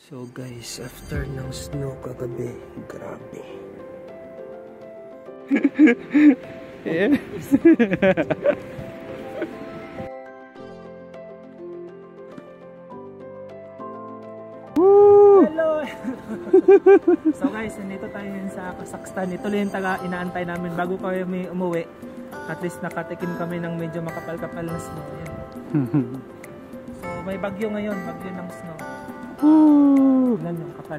So guys, after ng snow kagabi, grabe. Yeah. Hello! So guys, nandito tayo sa Kazakhstan. Ito lang yung inaantay namin bago kami umuwi. At least nakatikim kami ng medyo makapal-kapal na snow. Yan. So may bagyo ngayon, bagyo ng snow. Yan yung kapal.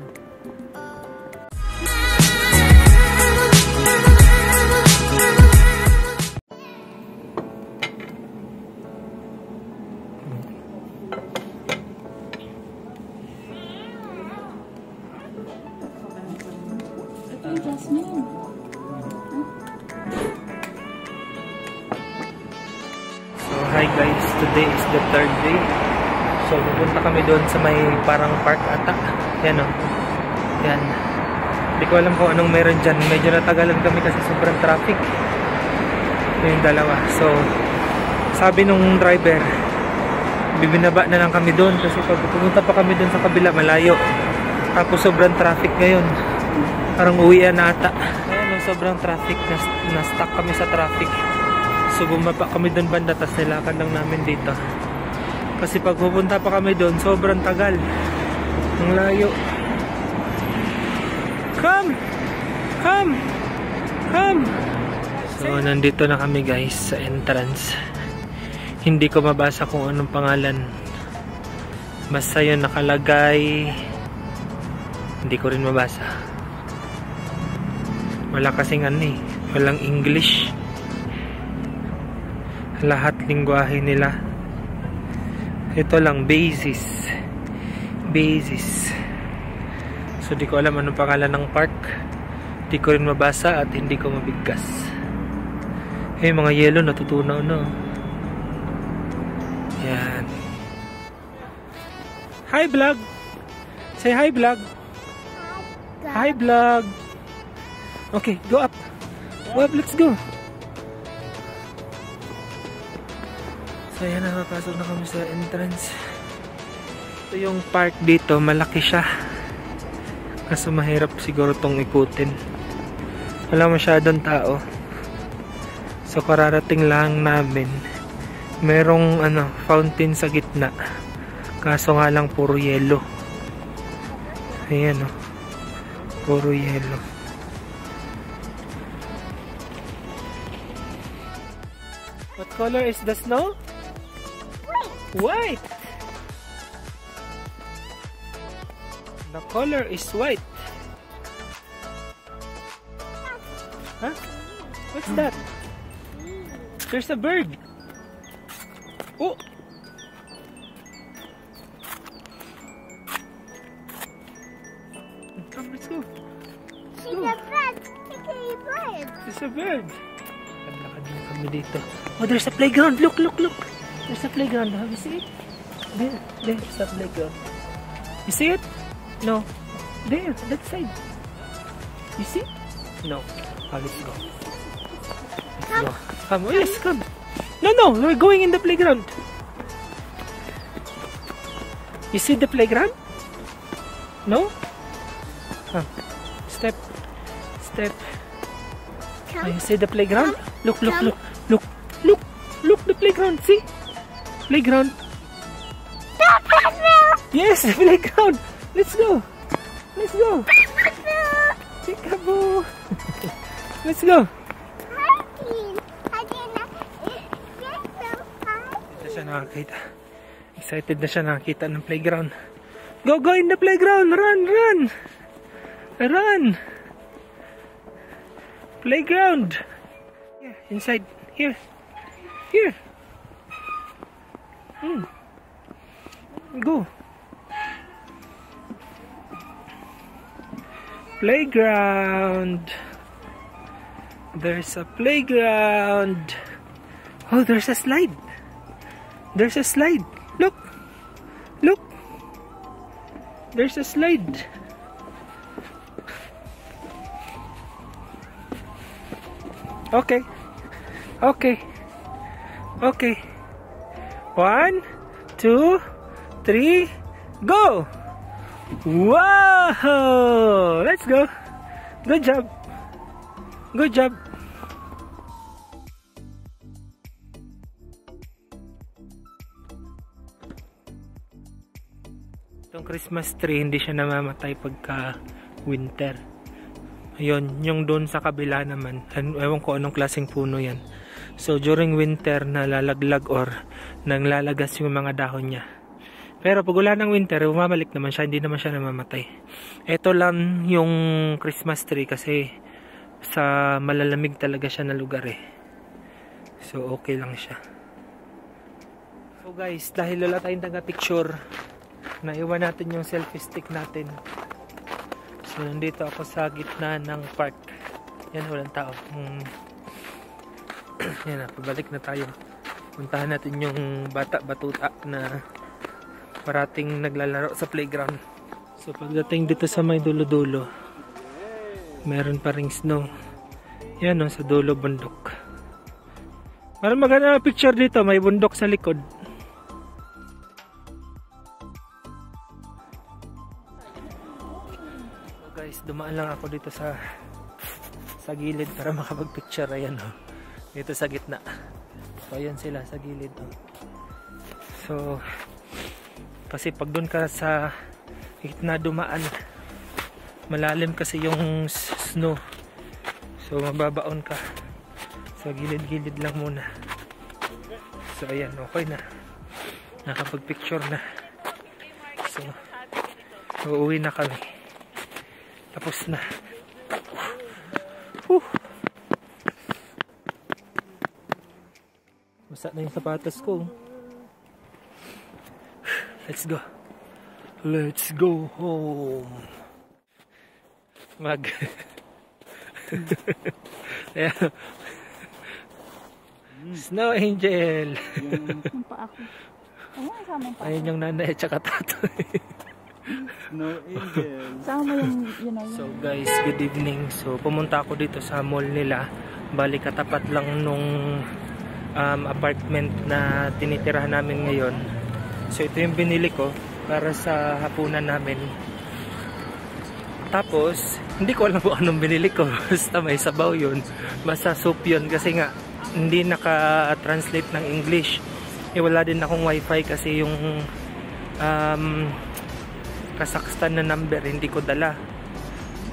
So hi guys, today is the third day. So pupunta kami doon sa may parang park ata. Yan o. Yan. Hindi ko alam kung anong meron dyan. Medyo natagalan kami kasi sobrang traffic. Yung dalawa. So sabi nung driver, bibinaba na lang kami doon kasi pag pupunta pa kami doon sa kabila malayo. Tapos sobrang traffic ngayon. Parang uwian na ata. Ayun, sobrang traffic. Na-stuck kami sa traffic. So bumaba kami doon banda, tas nilakan lang namin dito. Kasi pag pupunta pa kami doon, sobrang tagal. Ang layo. Come! Come! Come! So nandito na kami guys sa entrance. Hindi ko mabasa kung anong pangalan. Basta yun nakalagay. Hindi ko rin mabasa. Wala kasing walang English. Lahat lingwahe nila. Ito lang, basis. So di ko alam anong pangalan ng park. Di ko rin mabasa at hindi ko mabigkas. Mga yellow natutunaw na. Yan. Hi vlog. Say hi vlog. Hi vlog. Okay, go up. Go up, let's go. So ayan, nakapasok na kami sa entrance. Ito yung park dito, malaki siya. Kaso mahirap siguro tong ikutin. Wala masyadong tao. So kararating lang namin. Merong fountain sa gitna. Kaso nga lang puro yellow. Ayan o. Puro yellow. What color is the snow? White. The color is white. Huh? What's that? There's a bird. Oh. Come, let's go. She's a bird. It's a bird. Lakad na kami dito. Oh, there's a playground. Look, look, look. There's a playground. Have you seen it? There's a playground. You see it? No. There, that side. You see? No. Oh, let's go. Let's go. Come. Oh, yes, come. No, we're going in the playground. You see the playground? No? Come. Step. Oh, you see the playground? Look, the playground. See? Playground. Yes, playground. Let's go. Peekaboo. Let's go. Excited na siya nakakita ng playground. Go in the playground. Run. Playground. Yeah, inside. Here. Go. Playground. There's a playground. Oh, there's a slide. Look. There's a slide. Okay. 1, 2, 3, go! Wow! Let's go! Good job! Good job! Itong Christmas tree, hindi siya namamatay pagka winter. Ayun, yung doon sa kabila naman, ewan ko anong klaseng puno yan. So during winter, nalalaglag or nanglalagas yung mga dahon niya. Pero pag wala ng winter, bumabalik naman siya, hindi naman siya namamatay. Ito lang yung Christmas tree kasi sa malalamig talaga siya na lugar eh. So okay lang siya. So guys, dahil wala tayong taga-picture, naiwan natin yung selfie stick natin. So nandito ako sa gitna ng park. Yan, walang tao. Yan na, pabalik na tayo. Puntahan natin yung bata-batuta na parating naglalaro sa playground. So pagdating dito sa may dulo-dulo, meron pa ring snow. Yan o, sa dulo bundok. Parang maganda picture dito, may bundok sa likod. So guys, dumaan lang ako dito sa gilid para makapag-picture. Ayan o, dito sa gitna. So ayan sila sa gilid o. So kasi pag doon ka sa gitna dumaan, malalim kasi yung snow. So mababaon ka. So gilid-gilid lang muna. So ayan, okay na. Nakapag-picture na. So uuwi na kami. Tapos na. Basa na yung sapatos ko. Let's go. Let's go home. Ayan. Snow Angel. Yung pa ako. Ayun yung nanay at saka tatay. Snow Angel. Sama yung, So guys, good evening. So pumunta ako dito sa mall nila. Bali katapat lang nung apartment na tinitirahan namin ngayon. So ito yung binili ko para sa hapunan namin. Tapos hindi ko alam kung anong binili ko. Basta may sabaw yun. Basta soup yun kasi nga hindi naka-translate ng English. Wala din akong wifi kasi yung Kazakhstan na number hindi ko dala.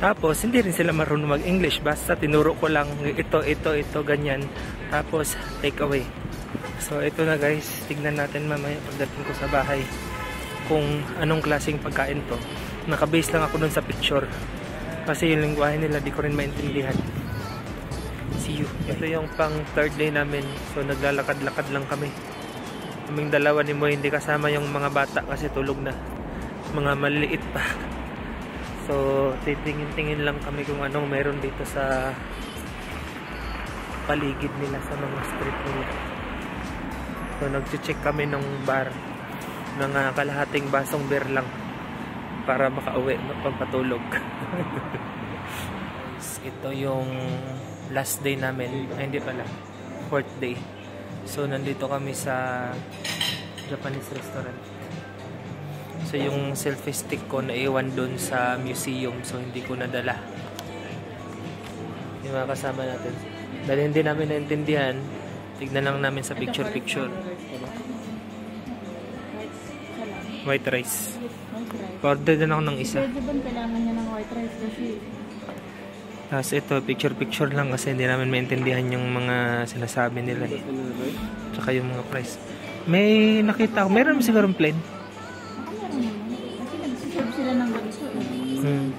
Tapos hindi rin sila marunong mag-English. Basta tinuro ko lang ito, ganyan. Tapos take away. So ito na guys, tignan natin mamaya pagdating ko sa bahay kung anong klaseng pagkain to. Nakabase lang ako dun sa picture kasi yung lingwahe nila di ko rin maintindihan. See you. Ito yung pang third day namin. So naglalakad-lakad lang kami. Kaming dalawa ni Mo, hindi kasama yung mga bata kasi tulog na. Mga maliliit pa. So titingin-tingin lang kami kung anong meron dito sa paligid nila, sa mga street nila. So nag-check kami ng bar ng kalahating basong beer lang para makauwi magpapatulog. Ito yung last day namin. Ay, hindi pala, fourth day. So nandito kami sa Japanese restaurant. So yung selfie stick ko naiwan dun sa museum, so hindi ko nadala. Yung mga kasama natin, dahil hindi namin naintindihan, tignan lang namin sa picture-picture. White rice. Order din ako ng isa. Pwede ba kailangan niya ng white rice kasi? Tapos ito, picture-picture lang kasi hindi namin maintindihan yung mga sinasabi nila eh. Tsaka yung mga price. May nakita ako, meron siguro plain. Meron naman. Kasi nagsiserve sila ng ganito eh.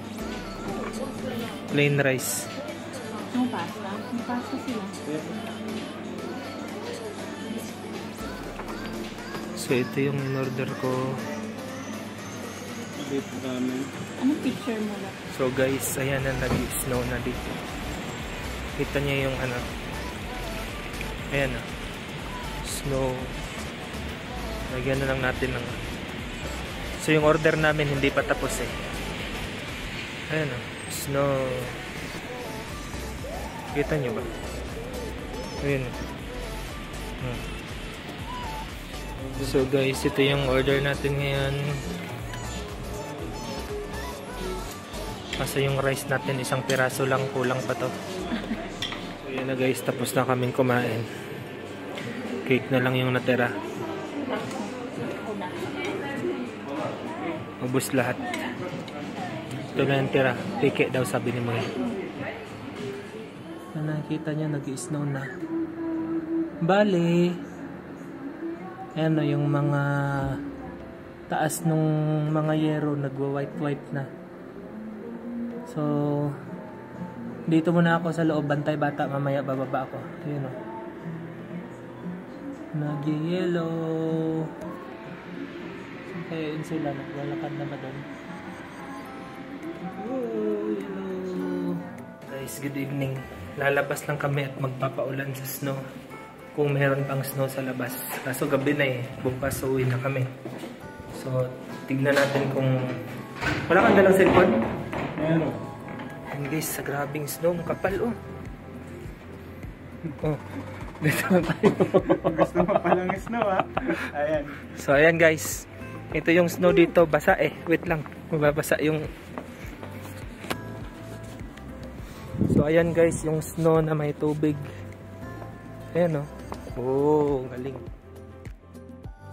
Plain rice. Yung pasta. May pasta sila. So ito yung in-order ko. Anong picture mo lang? So guys, ayan na, nag-snow na dito. Kita niya yung ano. Ayan na. Snow. Lagyan na lang natin ng. So yung order namin hindi pa tapos eh. Ayan na. Snow. Kita niyo ba? Ayan. So guys, ito yung order natin ngayon. Kaso yung rice natin, isang piraso lang, kulang pa to. So yun na guys, tapos na kaming kumain. Cake na lang yung natira. Ubus lahat. Ito na yung tira. Pike daw sabi ni Moy. Nakikita niya, nag-i-snow na. Bali, ayan o, yung mga taas nung mga yero, nagwa-white-white na. So, dito muna ako sa loob, bantay bata, mamaya bababa ako. Ayan o. Nag-yellow. Kaya yun sila, naglalakad na ba doon? Oh, yellow. Guys, good evening. Lalabas lang kami at magpapaulan sa snow. Kung meron pang snow sa labas. Kaso gabi na eh. Bukas uwi na kami. So, tignan natin kung... Wala kang dalang cellphone? Meron. And guys, sa grabing snow, kapal oh. Oh. Dito na tayo. Gusto mo palang snow ha? Ayan. So, ayan guys. Ito yung snow dito. Basa eh. Wait lang. Mababasa yung... So, ayan guys, yung snow na may tubig. Ayan o. Oh, galing.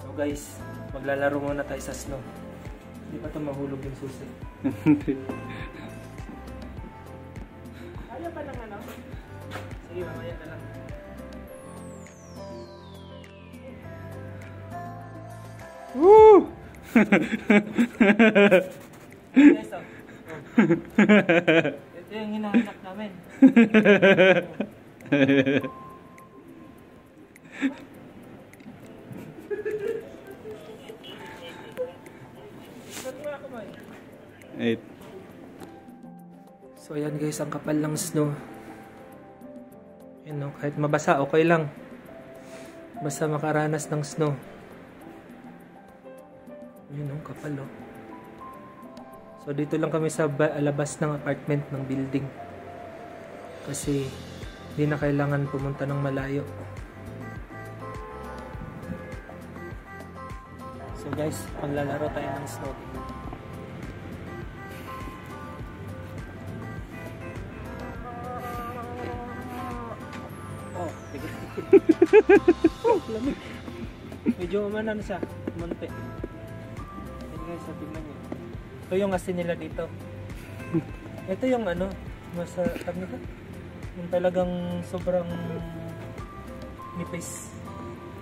So guys, maglalaro muna tayo sa snow. Hindi pa ito mahulog yung susi. Kaya pa lang ano? Sige, mamaya na lang. Woo! Guys, oh. Ito yung hinahanap namin. So ayan guys, ang kapal ng snow. Ayan, no? Kahit mabasa, okay lang. Basta makaranas ng snow. Ayan, no? Kapal oh. So dito lang kami sa labas ng apartment ng building. Kasi hindi na kailangan pumunta ng malayo. So guys, maglalaro tayo ng snow. Oh, tigil. Oh, lamig. Medyo umanan siya, munti. Ayan guys, tignan niyo. Ito yung asin nila dito. Ito yung ano, masa, ano ka? Yung talagang sobrang nipis.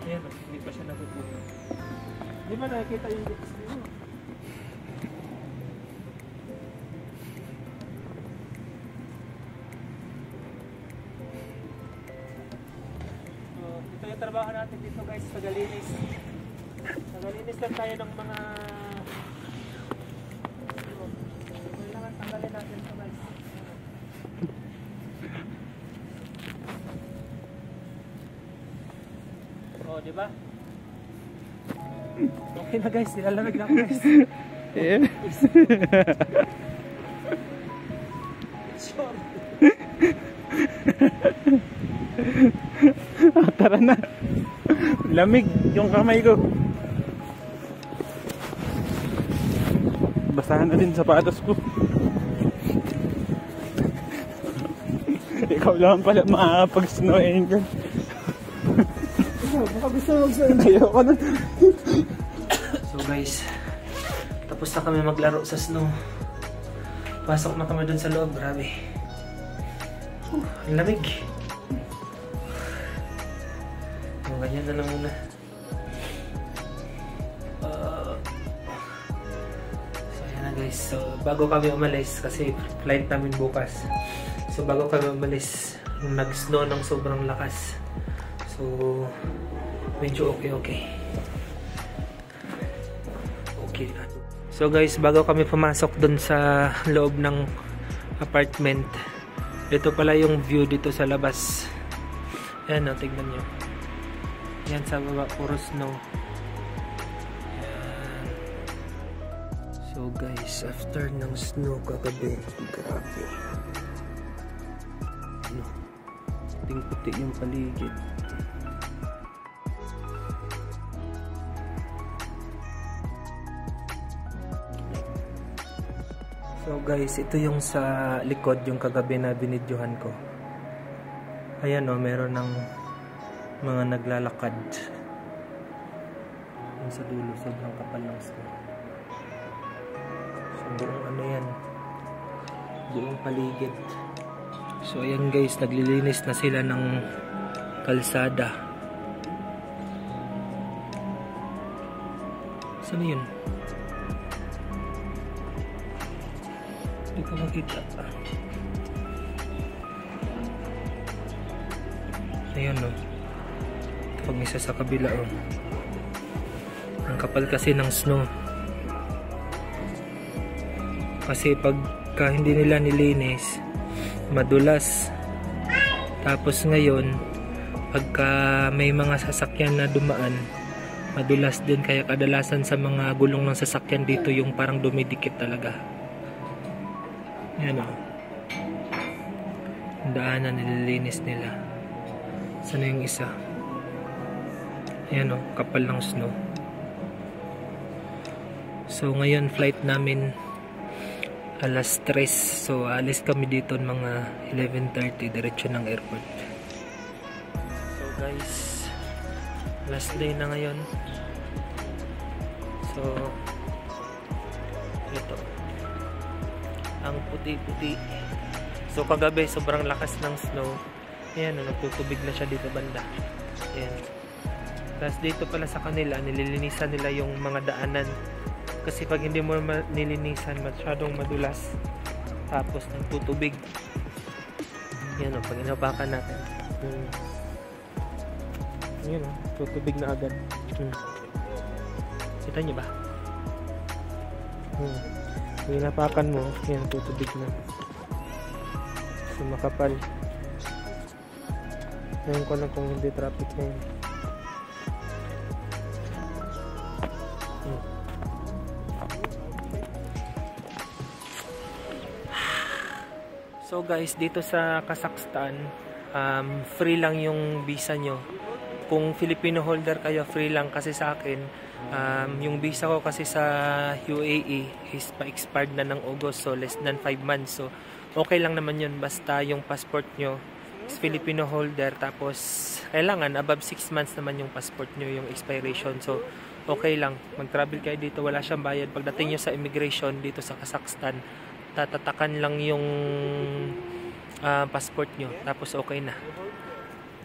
Ayan o, hindi pa siya natutunan. Di ba nakikita yung lips niyo? So, ito yung trabaho natin dito guys, tagalinis. Tagalinis lang tayo ng mga... Kailangan tanggalin natin ito guys. Oh, di ba? Okay na guys, nilalamig na ako guys. Yeah. Sure. Tara na. Lamig yung kamay ko. Basahan na din sapatos ko. Ikaw lang pala makakapag-snow angel. Baka gusto mo mag-snow. Ayoko na. So guys, tapos na kami maglaro sa snow. Pasok na kami dun sa loob, grabe. Ang lamig. Ganyan na lang muna. So ayan na guys, so bago kami umalis, kasi flight namin bukas. So bago kami umalis, nag-snow ng sobrang lakas. So medyo okay. So guys, bago kami pumasok dun sa loob ng apartment, ito pala yung view dito sa labas. Ayan o, tignan nyo. Yan sa baba, puro snow. Ayan. So guys, after ng snow kagabi, grabe. Ano? Puting-puti yung paligid. So guys, ito yung sa likod, yung kagabi na binidyohan ko. Ayan o, meron ng mga naglalakad. Yung sa dulo, sobrang kapal ng snow. So buong ano yan, buong paligid. So ayan guys, naglilinis na sila ng kalsada. Saan yun? Hindi ko makita. Ayan o. Pag isa sa kabila o. Ang kapal kasi ng snow. Kasi pagka hindi nila nilinis, madulas. Tapos ngayon, pagka may mga sasakyan na dumaan, madulas din. Kaya kadalasan sa mga gulong ng sasakyan dito yung parang dumidikit talaga. Yan o. Ang daanan nililinis nila. Sana yung isa? Ayan o, kapal ng snow. So ngayon flight namin alas 3. So alis kami dito mga 11:30 diretso ng airport. So guys, last day na ngayon. So ito, ang puti-puti. So kagabi sobrang lakas ng snow. Ayan, nagtutubig na siya dito banda. Ayan. Tapos dito pala sa kanila, nililinisan nila yung mga daanan. Kasi pag hindi mo nilinisan, masyadong madulas. Tapos nagtutubig. Ayan o, pag inabakan natin. Ayan o, tutubig na agad. Kita niyo ba? Pag inabakan mo, ayan, tutubig na. So makapal. Ngayon ko lang kung hindi traffic na yun. So guys, dito sa Kazakhstan, free lang yung visa nyo. Kung Filipino holder kayo, free lang. Kasi sa akin, yung visa ko kasi sa UAE is pa-expired na ng August. So less than 5 months. So okay lang naman yun. Basta yung passport nyo is Filipino holder. Tapos kailangan above 6 months naman yung passport nyo, yung expiration. So okay lang. Mag-travel kayo dito. Wala siyang bayad. Pagdating nyo sa immigration dito sa Kazakhstan, tatatakan lang yung passport nyo, tapos okay na.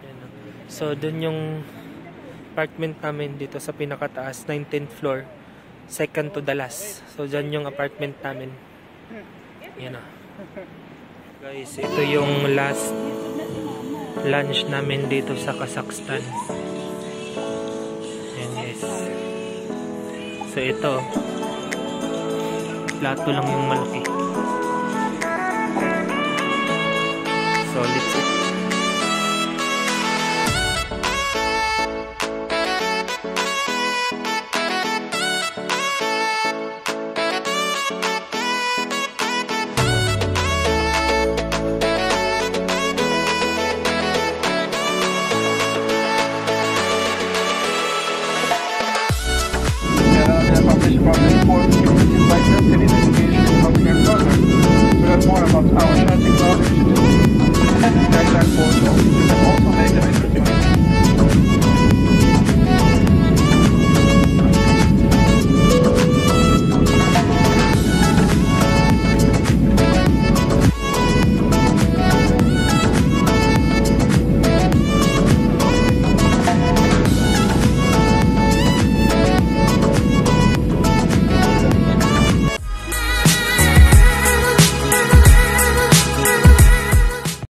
Yan. So dun yung apartment namin dito sa pinakataas, 19th floor, second to the last. So dyan yung apartment namin. Yan na. Guys, ito yung last lunch namin dito sa Kazakhstan. Yan guys. So ito, plato lang yung malaki. So let's eat. Published for 4 by